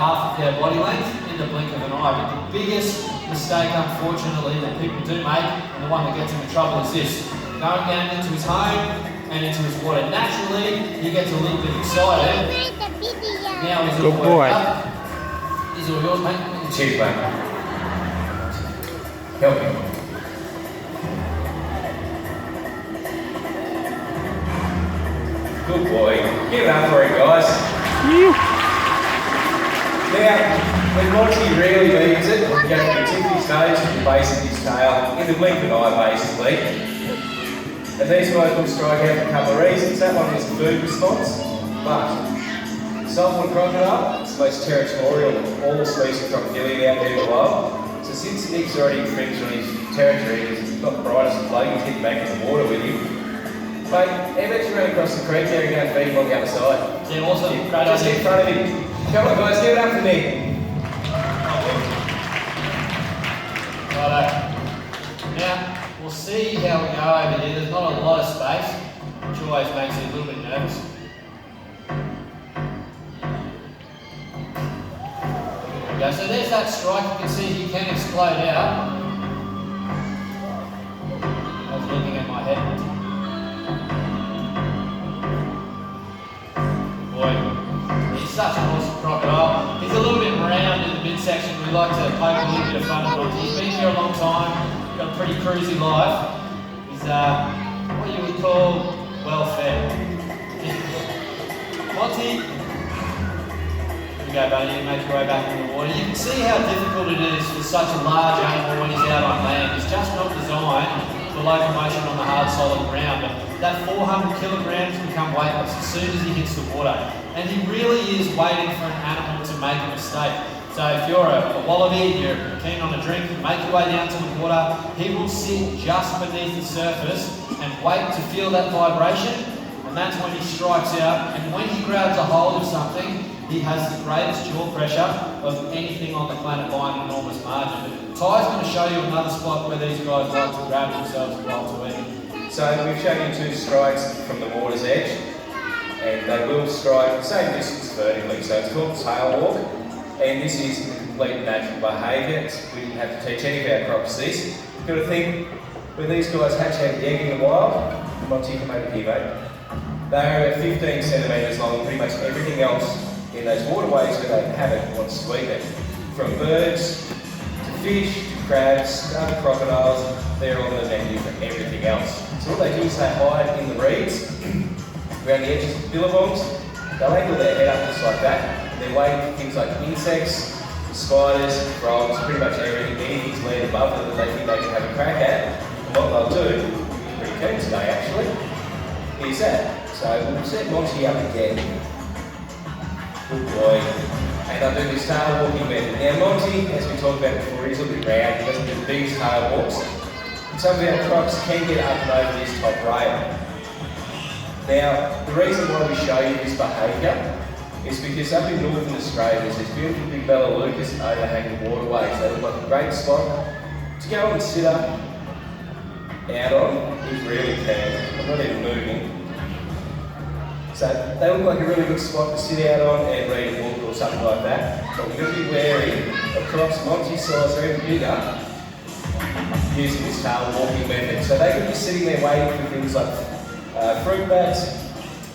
half of their body length in the blink of an eye. But the biggest mistake, unfortunately, that people do make, and the one that gets him in trouble, is this: going down into his home and into his water. Naturally, he gets a little bit excited. Now he's all worked up. He's all yours, mate. Cheers, mate. Help me. Good boy. Give it up for him, guys. Now, when Monty really needs it, you go from the tip of his nose to the base of his tail, in the blink of an eye, basically. And these guys will strike out for a couple of reasons. That one was the food response, but saltwater crocodile is the most territorial of all the species of crocodile out there in the wild. So since Nick's already infringed on his territory, he's got the brightest of plug, he's getting back in the water with him. Mate, how about you run across the creek there and go and feed him on the other side? Yeah, awesome. Just in front of him. Come on, guys, give it up for me. Righto. Now, we'll see how we go over here. There's not a lot of space, which always makes you a little bit nervous. There we go. So there's that strike. You can see he can explode out. I was looking at my head. Boy, he's such an awesome crocodile. He's a little bit round in the midsection. We like to poke a little bit of fun at Monty. He's been here a long time, got a pretty cruisy life. He's what you would call well fed. Monty, here we go, buddy. Make your way back in the water. You can see how difficult it is for such a large animal when he's out on land. It's just not designed for locomotion on the hard, solid ground. But that 400 kilograms become weightless as soon as he hits the water. And he really is waiting for an animal to make a mistake. So if you're a wallaby and you're keen on a drink, make your way down to the water. He will sit just beneath the surface and wait to feel that vibration. And that's when he strikes out. And when he grabs a hold of something, he has the greatest jaw pressure of anything on the planet by an enormous margin. Ty's going to show you another spot where these guys like to grab themselves and like to eat. So we've shown you 2 strikes from the water's edge, and they will strike the same distance vertically. So it's called tail walk, and this is the complete natural behaviour. We didn't have to teach any of our crocs this. You've got to think, when these guys hatch out the egg in the wild, Monty, come over here, mate. They're about 15 centimetres long, pretty much everything else in those waterways where they inhabit wants to eat them. From birds, to fish, to crabs, to other crocodiles, they're on the menu for everything else. So what they do is they hide in the reeds, around the edges of billabongs. They'll angle their head up just like that. They're waiting for things like insects, spiders, frogs, pretty much everything, anything's land above them that they think they can have a crack at. And what they'll do, pretty keen today actually, is that. So we'll set Monty up again. Good boy. And I'll do this tail walking method. Now Monty, as we talked about before, he's a little bit round, he doesn't do the biggest tail walks. Some of our crocs can get up and over this top rail. Now, the reason why we show you this behaviour is because up in Northern Australia there's this beautiful big Bella Lucas overhanging waterways. They look like a great spot to go and sit up out on. You really can. I'm not even moving. So they look like a really good spot to sit out on and read a book or something like that. But we're going to be wary of crocs Monty's size or even bigger using this tail walking method. So they could be sitting there waiting for things like fruit bats,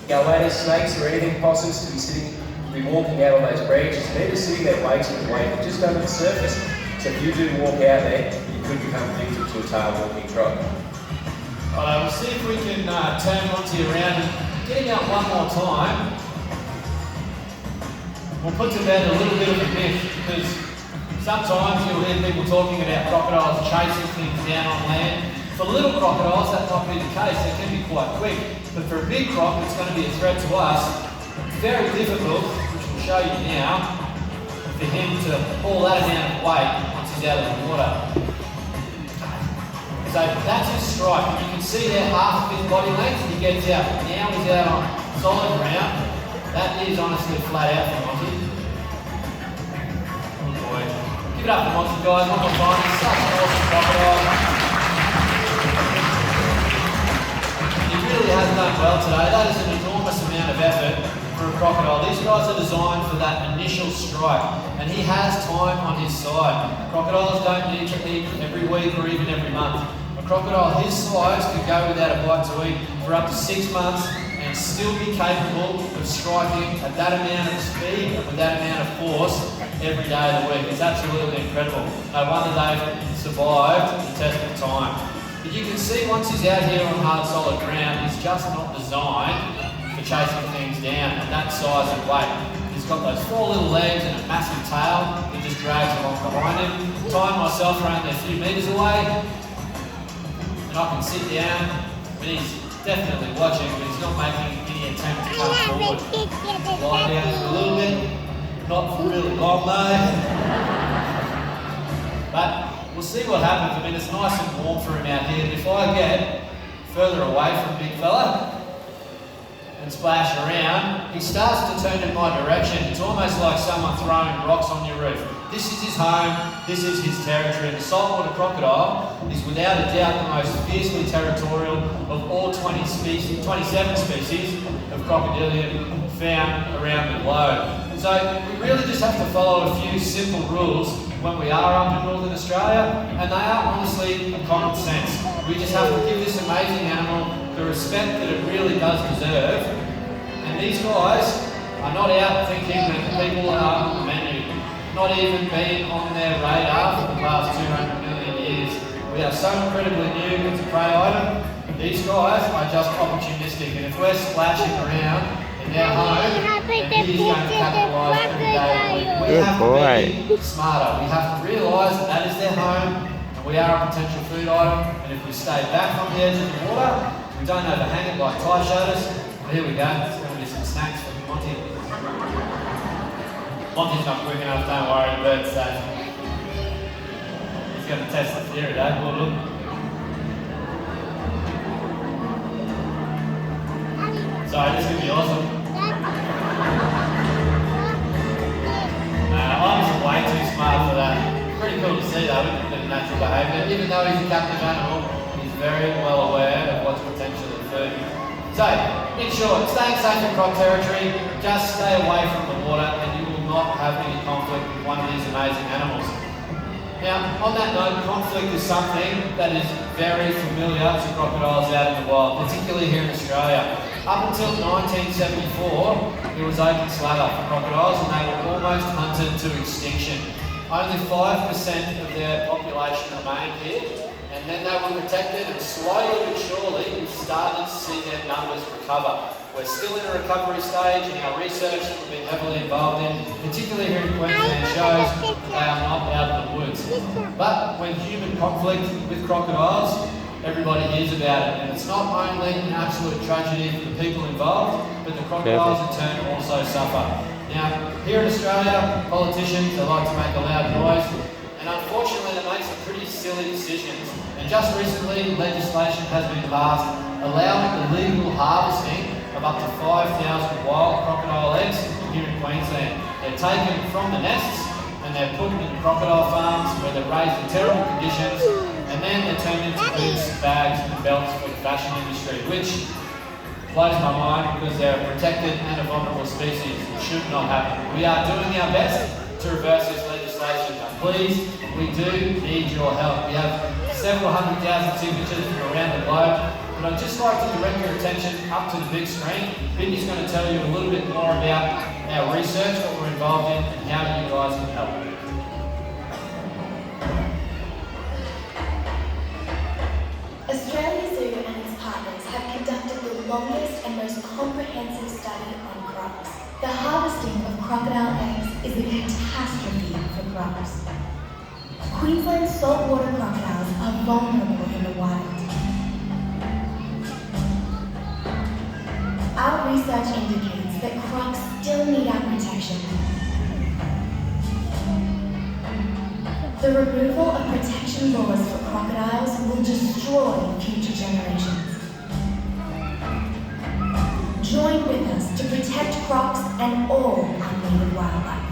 gallinas, snakes or anything, possums to be sitting, to be walking out on those branches. And they're just sitting there waiting and waiting just under the surface. So if you do walk out there, you could become victim to a tail walking croc. Alright, we'll see if we can turn Monty around and get him out one more time. We'll put to bed a little bit of a myth, because sometimes you'll hear people talking about crocodiles chasing things down on land. For little crocodiles, that might be the case. They can be quite quick. But for a big croc, it's going to be a threat to us. It's very difficult, which we'll show you now, for him to haul that amount of weight once he's out of the water. So that's his strike. You can see there half of his body length. He gets out. Now he's out on solid ground. That is honestly flat out for Monty. Good boy. Give it up for Monty, guys. One more time. He's such an awesome crocodile. He really has done well today. That is an enormous amount of effort for a crocodile. These guys are designed for that initial strike, and he has time on his side. Crocodiles don't need to eat every week or even every month. A crocodile his size could go without a bite to eat for up to 6 months and still be capable of striking at that amount of speed and with that amount of force every day of the week. It's absolutely incredible. No wonder they've survived the test of time. But you can see once he's out here on hard solid ground, he's just not designed for chasing things down at that size and weight. He's got those 4 little legs and a massive tail that just drags along behind him. Tying myself around there a few metres away, and I can sit down, but he's definitely watching, but he's not making any attempt to come forward. Lie down for a little bit, not for really long though. But we'll see what happens. I mean, it's nice and warm for him out here, but if I get further away from big fella and splash around, he starts to turn in my direction. It's almost like someone throwing rocks on your roof. This is his home, this is his territory. The saltwater crocodile is without a doubt the most fiercely territorial of all 27 species of crocodilian found around the globe. So we really just have to follow a few simple rules when we are up in Northern Australia, and they are honestly a common sense. We just have to give this amazing animal the respect that it really does deserve. And these guys are not out thinking that people are on the menu, not even being on their radar for the past 200 million years. We are so incredibly new, it's a prey item. These guys are just opportunistic, and if we're splashing around in their home, then he's going to capitalise every day of the week. We have to be smarter. We have to realise that that is their home, and we are a potential food item. And if we stay back from the edge of the water, we don't overhang it like tie shutters. Well, here we go. It's going to be some snacks for Monty. Monty's not quick enough, don't worry, but he's going to test the theory, though. Well, look. Sorry, this is going to be awesome. I'm just way too smart for that. Pretty cool to see though, a bit of natural behaviour. Even though he's a captive animal, he's very well aware of what's potentially food. So, in short, staying safe in croc territory, just stay away from the water and you will not have any conflict with one of these amazing animals. Now, on that note, conflict is something that is very familiar to crocodiles out in the wild, particularly here in Australia. Up until 1974, it was open slather for crocodiles and they were almost hunted to extinction. Only 5% of their population remained here, and then they were protected, and slowly but surely we started to see their numbers recover. We're still in a recovery stage, and our research that we've been heavily involved in, particularly here in Queensland, shows that they are not out of the woods. But when human conflict with crocodiles, everybody hears about it, and it's not only an absolute tragedy for the people involved, but the crocodiles in turn also suffer. Now, here in Australia, politicians, they like to make a loud noise, and unfortunately they make some pretty silly decisions. And just recently, legislation has been passed allowing the legal harvesting of up to 5,000 wild crocodile eggs here in Queensland. They're taken from the nests and they're put in crocodile farms where they're raised in terrible conditions, and then they're turned into boots, bags and belts for the fashion industry, which blows my mind because they're a protected and a vulnerable species. It should not happen. We are doing our best to reverse this legislation. Now, please, we do need your help. We have several 100,000 signatures from around the globe, but I'd just like to direct your attention up to the big screen. Vinny's going to tell you a little bit more about our research, what we're involved in, and how you guys can help. Australia Zoo and its partners have conducted the longest and most comprehensive study on crocs. The harvesting of crocodile eggs is a catastrophe for crocs. Queensland's saltwater crocodiles are vulnerable in the wild. Our research indicates that crocs still need our protection. The removal of protection laws for crocodiles will destroy future generations. Join with us to protect crocs and all our native wildlife.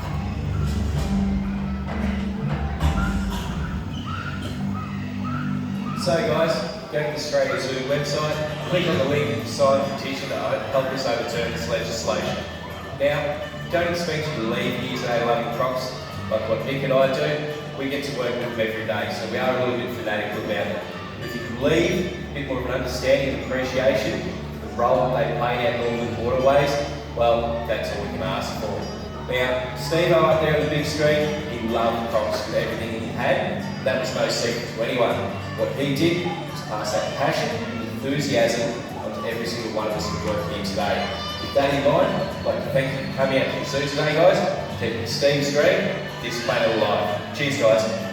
So guys, go to the Australia Zoo website, click on the link, sign a petition to help us overturn this legislation. Now, don't expect you to leave here today loving Crocs like what Nick and I do. We get to work with them every day, so we are a little bit fanatical about it. If you can leave a bit more of an understanding and appreciation for the role that they play in our northern waterways, well, that's all we can ask for. Now, Steve up there on the big screen, he loved Crocs with everything he had. That was no secret to anyone. What he did was pass that passion and enthusiasm onto every single one of us who work here today. With that in mind, I'd like to thank you for coming out to the zoo today, guys. Keeping Steve's green, this planet alive. Cheers, guys.